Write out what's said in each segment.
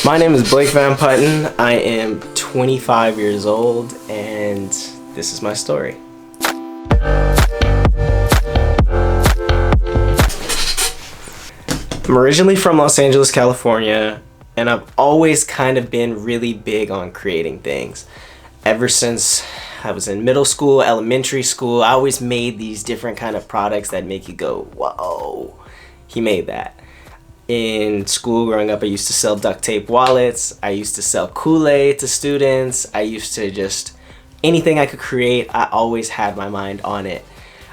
My name is Blake Van Putten. I am 25 years old, and this is my story. I'm originally from Los Angeles, California, and I've always kind of been really big on creating things. Ever since I was in middle school, elementary school, I always made these different kind of products that make you go, whoa, he made that. In school growing up, I used to sell duct tape wallets. I used to sell Kool-Aid to students. I used to just, anything I could create, I always had my mind on it.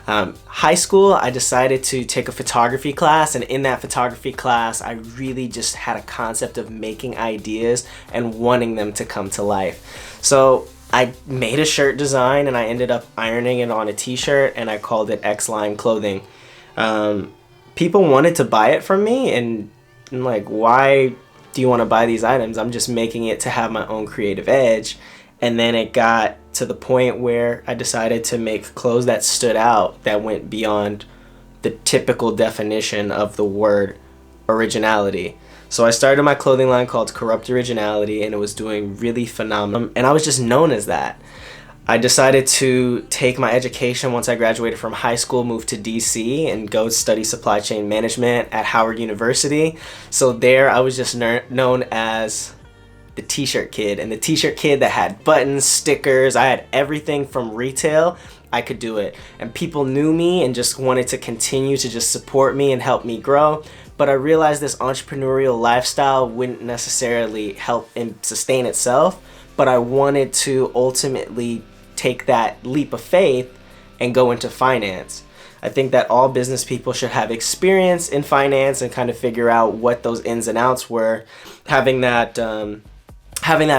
High school, I decided to take a photography class, and in that photography class, I really just had a concept of making ideas and wanting them to come to life. So I made a shirt design, and I ended up ironing it on a t-shirt, and I called it X-Line Clothing. People wanted to buy it from me, and I'm like, why do you want to buy these items? I'm just making it to have my own creative edge. And then it got to the point where I decided to make clothes that stood out, that went beyond the typical definition of the word originality. So I started my clothing line called Corrupt Originality, and it was doing really phenomenal. And I was just known as that. I decided to take my education once I graduated from high school, move to DC, and go study supply chain management at Howard University. So there I was just known as the t-shirt kid, and the t-shirt kid that had buttons, stickers. I had everything from retail. I could do it, and people knew me and just wanted to continue to just support me and help me grow. But I realized this entrepreneurial lifestyle wouldn't necessarily help and sustain itself, but I wanted to ultimately take that leap of faith and go into finance. I think that all business people should have experience in finance and kind of figure out what those ins and outs were. Having that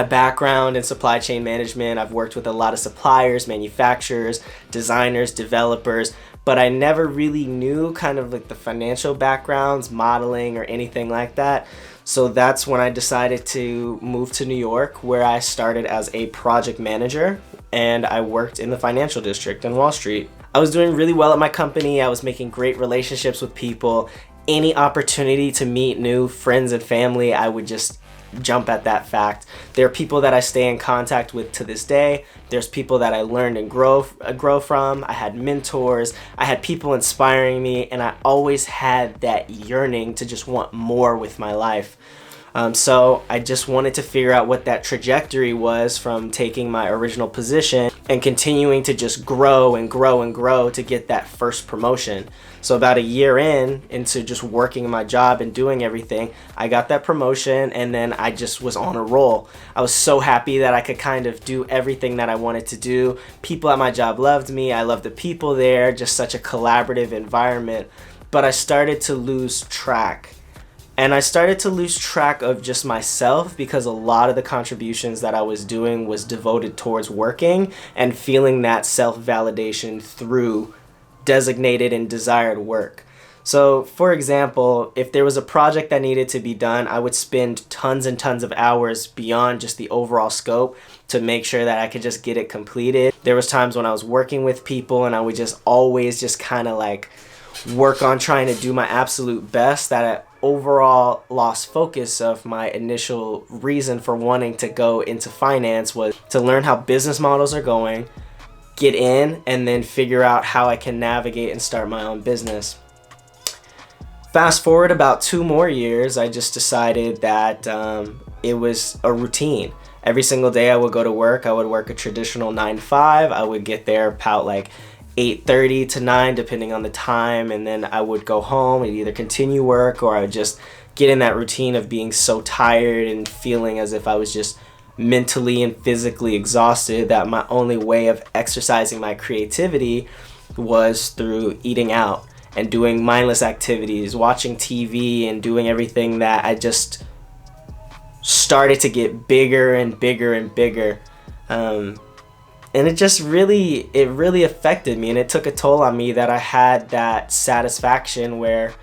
background in supply chain management, I've worked with a lot of suppliers, manufacturers, designers, developers, but I never really knew kind of like the financial backgrounds, modeling, or anything like that. So that's when I decided to move to New York, where I started as a project manager, and I worked in the financial district in Wall Street. I was doing really well at my company. I was making great relationships with people. Any opportunity to meet new friends and family, I would just jump at that fact. There are people that I stay in contact with to this day. There's people that I learned and grow from. I had mentors. I had people inspiring me, and I always had that yearning to just want more with my life. So I just wanted to figure out what that trajectory was from taking my original position and continuing to just grow and grow and grow to get that first promotion. So about a year into just working my job and doing everything, I got that promotion, and then I just was on a roll. I was so happy that I could kind of do everything that I wanted to do. People at my job loved me. I loved the people there, just such a collaborative environment. But I started to lose track. And I started to lose track of just myself, because a lot of the contributions that I was doing was devoted towards working and feeling that self-validation through designated and desired work. So for example, if there was a project that needed to be done, I would spend tons and tons of hours beyond just the overall scope to make sure that I could just get it completed. There was times when I was working with people and I would just always just kind of like work on trying to do my absolute best, that I overall lost focus of my initial reason for wanting to go into finance was to learn how business models are going, get in, and then figure out how I can navigate and start my own business. Fast forward about 2 more years, I just decided that it was a routine. Every single day I would go to work. I would work a traditional 9 to 5. I would get there about like 8:30 to 9 depending on the time, and then I would go home and either continue work, or I would just get in that routine of being so tired and feeling as if I was just mentally and physically exhausted, that my only way of exercising my creativity was through eating out and doing mindless activities, watching TV, and doing everything that I just started to get bigger and bigger and bigger. And it just really affected me, and it took a toll on me, that I had that satisfaction where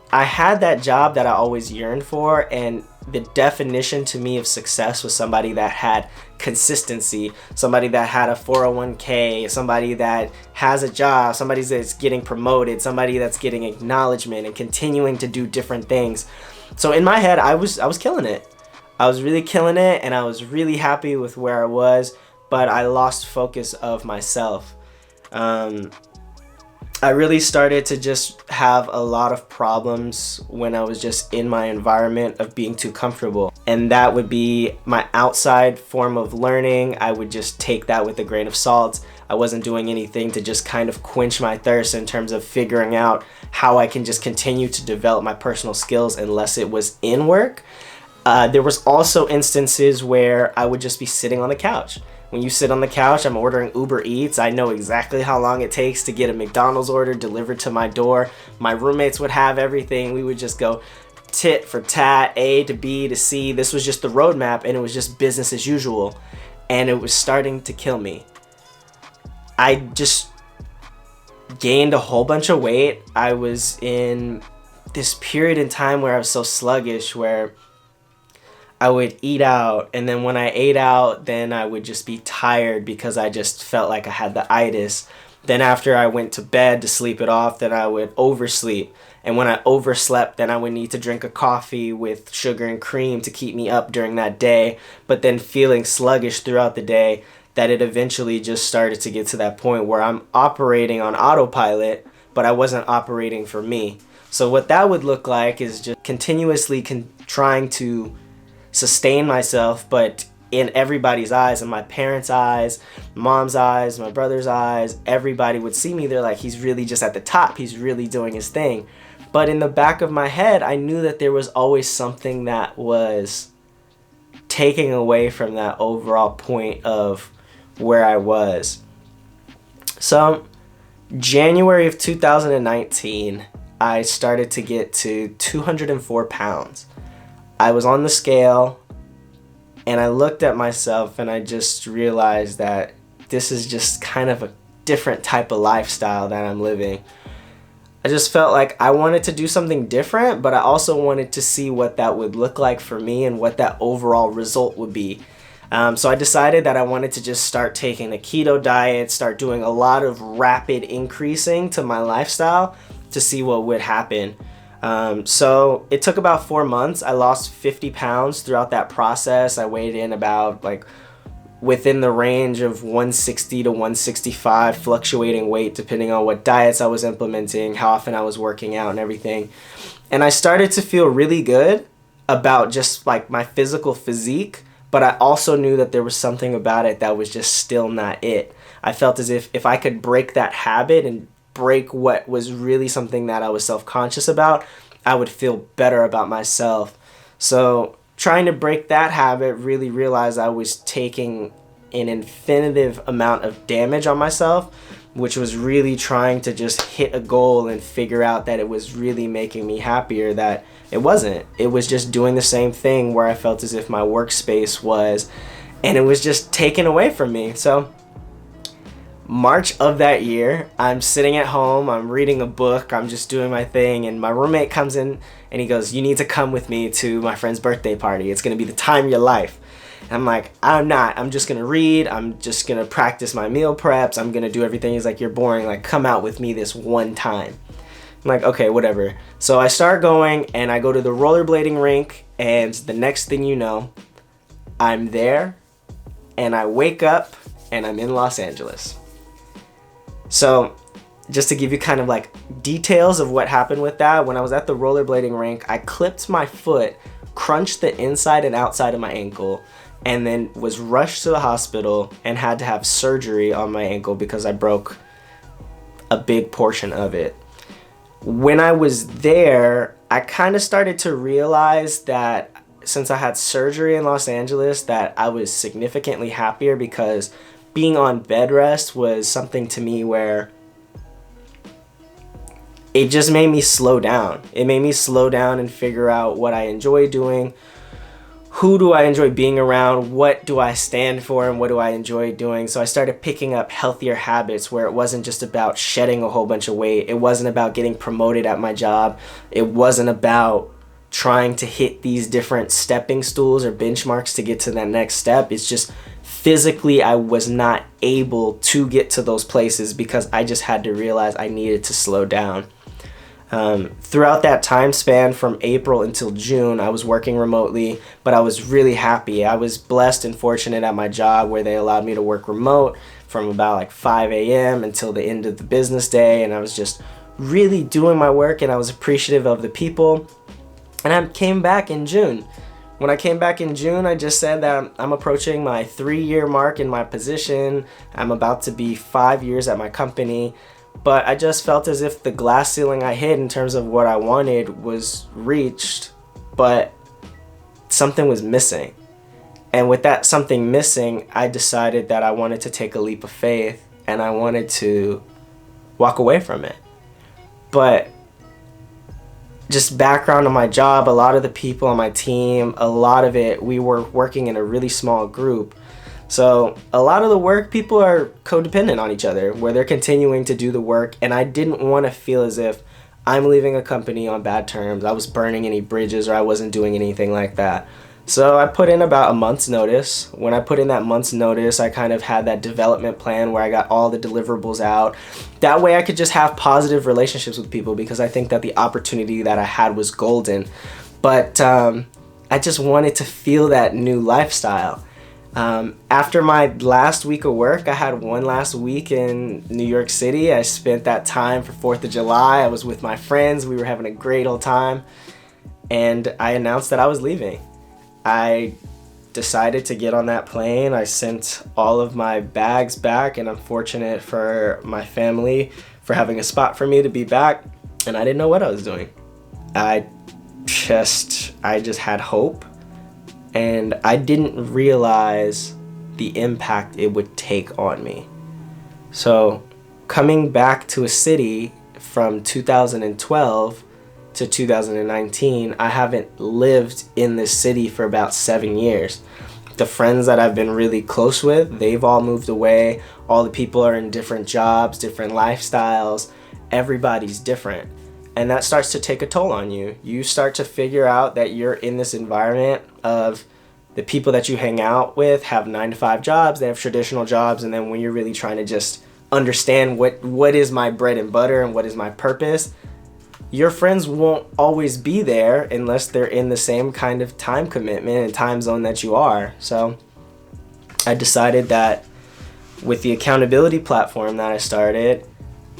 I had that job that I always yearned for, and the definition to me of success was somebody that had consistency, somebody that had a 401k, somebody that has a job, somebody that's getting promoted, somebody that's getting acknowledgement and continuing to do different things. So in my head, I was killing it. I was really killing it and I was really happy with where I was, but I lost focus of myself. I really started to just have a lot of problems when I was just in my environment of being too comfortable. And that would be my outside form of learning. I would just take that with a grain of salt. I wasn't doing anything to just kind of quench my thirst in terms of figuring out how I can just continue to develop my personal skills unless it was in work. There was also instances where I would just be sitting on the couch. When you sit on the couch, I'm ordering Uber Eats. I know exactly how long it takes to get a McDonald's order delivered to my door. My roommates would have everything. We would just go tit for tat, A to B to C. This was just the roadmap, and it was just business as usual. And it was starting to kill me. I just gained a whole bunch of weight. I was in this period in time where I was so sluggish, where I would eat out, and then when I ate out, then I would just be tired because I just felt like I had the itis. Then after I went to bed to sleep it off, then I would oversleep. And when I overslept, then I would need to drink a coffee with sugar and cream to keep me up during that day. But then feeling sluggish throughout the day, that it eventually just started to get to that point where I'm operating on autopilot, but I wasn't operating for me. So what that would look like is just continuously trying to sustain myself, but in everybody's eyes, in my parents' eyes, mom's eyes, my brother's eyes, everybody would see me. They're like, he's really just at the top. He's really doing his thing. But in the back of my head, I knew that there was always something that was taking away from that overall point of where I was. So January of 2019, I started to get to 204 pounds. I was on the scale and I looked at myself and I just realized that this is just kind of a different type of lifestyle that I'm living. I just felt like I wanted to do something different, but I also wanted to see what that would look like for me and what that overall result would be. So I decided that I wanted to just start taking a keto diet, start doing a lot of rapid increasing to my lifestyle to see what would happen. So it took about 4 months. I lost 50 pounds throughout that process. I weighed in about like within the range of 160 to 165, fluctuating weight depending on what diets I was implementing, how often I was working out and everything. And I started to feel really good about just like my physical physique, but I also knew that there was something about it that was just still not it. I felt as if I could break that habit and break what was really something that I was self-conscious about, I would feel better about myself. So trying to break that habit, really realized I was taking an infinitive amount of damage on myself, which was really trying to just hit a goal and figure out that it was really making me happier, that it wasn't. It was just doing the same thing where I felt as if my workspace was, and it was just taken away from me. So March of that year, I'm sitting at home, I'm reading a book, I'm just doing my thing, and my roommate comes in and he goes, "You need to come with me to my friend's birthday party. It's going to be the time of your life." And I'm like, "I'm not. I'm just going to read. I'm just going to practice my meal preps. I'm going to do everything." He's like, "You're boring. Like, come out with me this one time." I'm like, "Okay, whatever." So I start going and I go to the rollerblading rink, and the next thing you know, I'm there and I wake up and I'm in Los Angeles. So just to give you kind of like details of what happened with that, when I was at the rollerblading rink, I clipped my foot, crunched the inside and outside of my ankle, and then was rushed to the hospital and had to have surgery on my ankle because I broke a big portion of it. When I was there, I kind of started to realize that since I had surgery in Los Angeles, that I was significantly happier, because being on bed rest was something to me where it just made me slow down. It made me slow down and figure out what I enjoy doing, who do I enjoy being around, what do I stand for, and what do I enjoy doing. So I started picking up healthier habits where it wasn't just about shedding a whole bunch of weight. It wasn't about getting promoted at my job. It wasn't about trying to hit these different stepping stools or benchmarks to get to that next step. It's just physically I was not able to get to those places because I just had to realize I needed to slow down. Throughout that time span from April until June, I was working remotely, but I was really happy. I was blessed and fortunate at my job where they allowed me to work remote from about like 5 a.m. until the end of the business day, and I was just really doing my work, and I was appreciative of the people. And I came back in June. When I came back in June, I just said that I'm approaching my 3-year mark in my position. I'm about to be 5 years at my company. But I just felt as if the glass ceiling I hit in terms of what I wanted was reached, but something was missing. And with that something missing, I decided that I wanted to take a leap of faith and I wanted to walk away from it. But just background on my job, a lot of the people on my team, a lot of it, we were working in a really small group. So a lot of the work, people are codependent on each other, where they're continuing to do the work, and I didn't want to feel as if I'm leaving a company on bad terms, I was burning any bridges, or I wasn't doing anything like that. So I put in about a month's notice. When I put in that month's notice, I kind of had that development plan where I got all the deliverables out. That way I could just have positive relationships with people, because I think that the opportunity that I had was golden. But I just wanted to feel that new lifestyle. After my last week of work, I had one last week in New York City. I spent that time for 4th of July. I was with my friends. We were having a great old time. And I announced that I was leaving. I decided to get on that plane. I sent all of my bags back, and I'm fortunate for my family for having a spot for me to be back. And I didn't know what I was doing. I just had hope. And I didn't realize the impact it would take on me. So coming back to a city from 2012 to 2019, I haven't lived in this city for about 7 years. The friends that I've been really close with, they've all moved away. All the people are in different jobs, different lifestyles. Everybody's different. And that starts to take a toll on you. You start to figure out that you're in this environment of the people that you hang out with have 9-to-5 jobs, they have traditional jobs, and then when you're really trying to just understand what is my bread and butter and what is my purpose, your friends won't always be there unless they're in the same kind of time commitment and time zone that you are. So I decided that with the accountability platform that I started,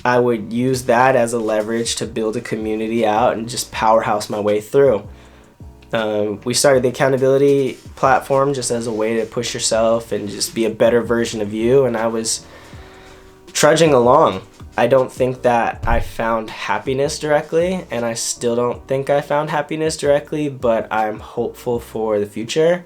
I would use that as a leverage to build a community out and just powerhouse my way through. We started the accountability platform just as a way to push yourself and just be a better version of you, and I was trudging along. I don't think that I found happiness directly, and I still don't think I found happiness directly, but I'm hopeful for the future.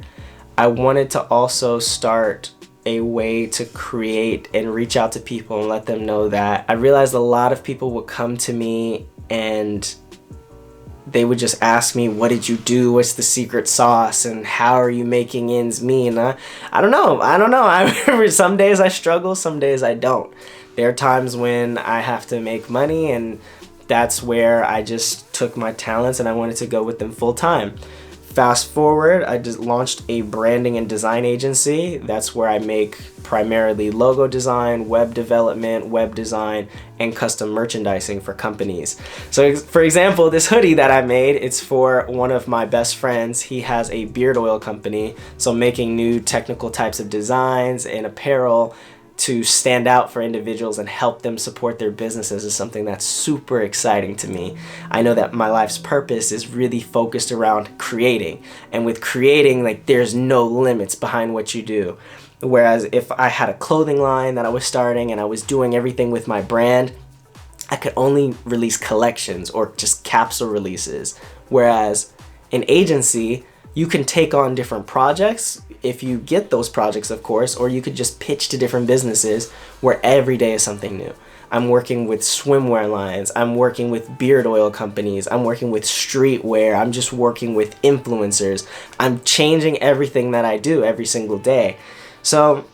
I wanted to also start a way to create and reach out to people and let them know that I realized a lot of people would come to me and they would just ask me, what did you do? What's the secret sauce? And how are you making ends meet? And I don't know. I remember some days I struggle, some days I don't. There are times when I have to make money, and that's where I just took my talents and I wanted to go with them full time. Fast forward, I just launched a branding and design agency. That's where I make primarily logo design, web development, web design, and custom merchandising for companies. So for example, this hoodie that I made, it's for one of my best friends. He has a beard oil company, so making new technical types of designs and apparel to stand out for individuals and help them support their businesses is something that's super exciting to me. I know that my life's purpose is really focused around creating, and with creating, like, there's no limits behind what you do. Whereas if I had a clothing line that I was starting and I was doing everything with my brand, I could only release collections or just capsule releases. Whereas an agency, you can take on different projects if you get those projects, of course, or you could just pitch to different businesses where every day is something new. I'm working with swimwear lines, I'm working with beard oil companies, I'm working with streetwear, I'm just working with influencers. I'm changing everything that I do every single day. So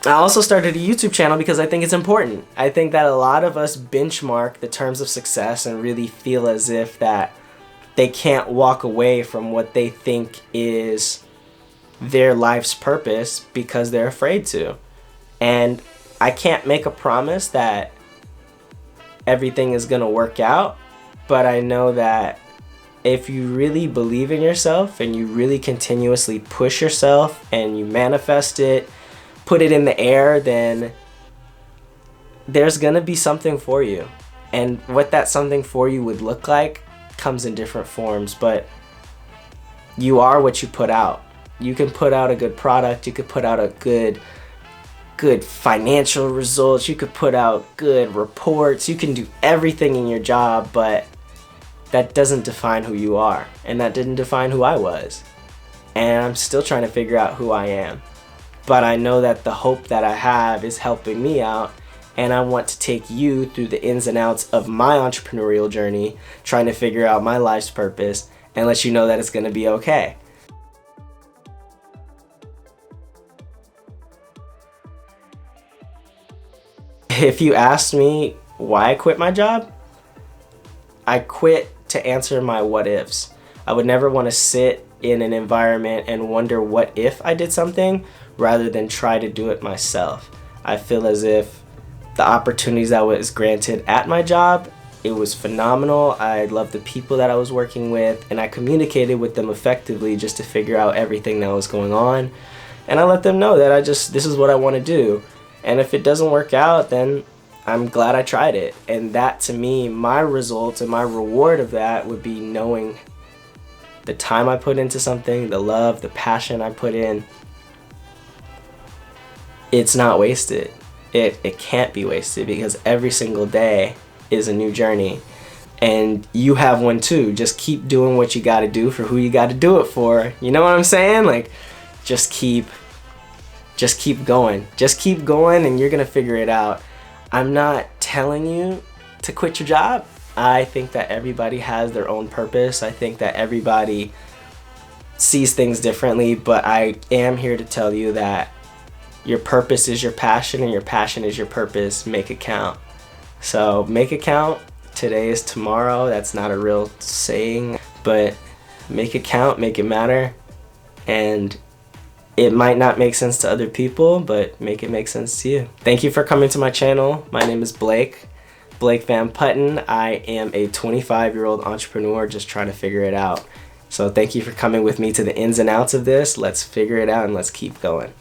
I also started a YouTube channel because I think it's important. I think that a lot of us benchmark the terms of success and really feel as if that they can't walk away from what they think is their life's purpose because they're afraid to. And I can't make a promise that everything is gonna work out, but I know that if you really believe in yourself and you really continuously push yourself and you manifest it, put it in the air, then there's gonna be something for you. And what that something for you would look like comes in different forms, but you are what you put out. You can put out a good product, you could put out a good financial results, you could put out good reports, you can do everything in your job, but that doesn't define who you are, and that didn't define who I was. And I'm still trying to figure out who I am. But I know that the hope that I have is helping me out, and I want to take you through the ins and outs of my entrepreneurial journey, trying to figure out my life's purpose, and let you know that it's gonna be okay. If you asked me why I quit my job, I quit to answer my what ifs. I would never want to sit in an environment and wonder what if I did something rather than try to do it myself. I feel as if the opportunities that was granted at my job, it was phenomenal. I loved the people that I was working with, and I communicated with them effectively just to figure out everything that was going on. And I let them know that this is what I want to do. And if it doesn't work out, then I'm glad I tried it. And that, to me, my results and my reward of that would be knowing the time I put into something, the love, the passion I put in. It's not wasted. It can't be wasted, because every single day is a new journey. And you have one too. Just keep doing what you gotta do for who you gotta do it for. You know what I'm saying? Like, just keep going. Just keep going, and you're gonna figure it out. I'm not telling you to quit your job. I think that everybody has their own purpose. I think that everybody sees things differently, but I am here to tell you that your purpose is your passion, and your passion is your purpose. Make it count. So make it count. Today is tomorrow. That's not a real saying, but make it count, make it matter. And it might not make sense to other people, but make it make sense to you. Thank you for coming to my channel. My name is Blake Van Putten. I am a 25-year-old entrepreneur just trying to figure it out. So thank you for coming with me to the ins and outs of this. Let's figure it out and let's keep going.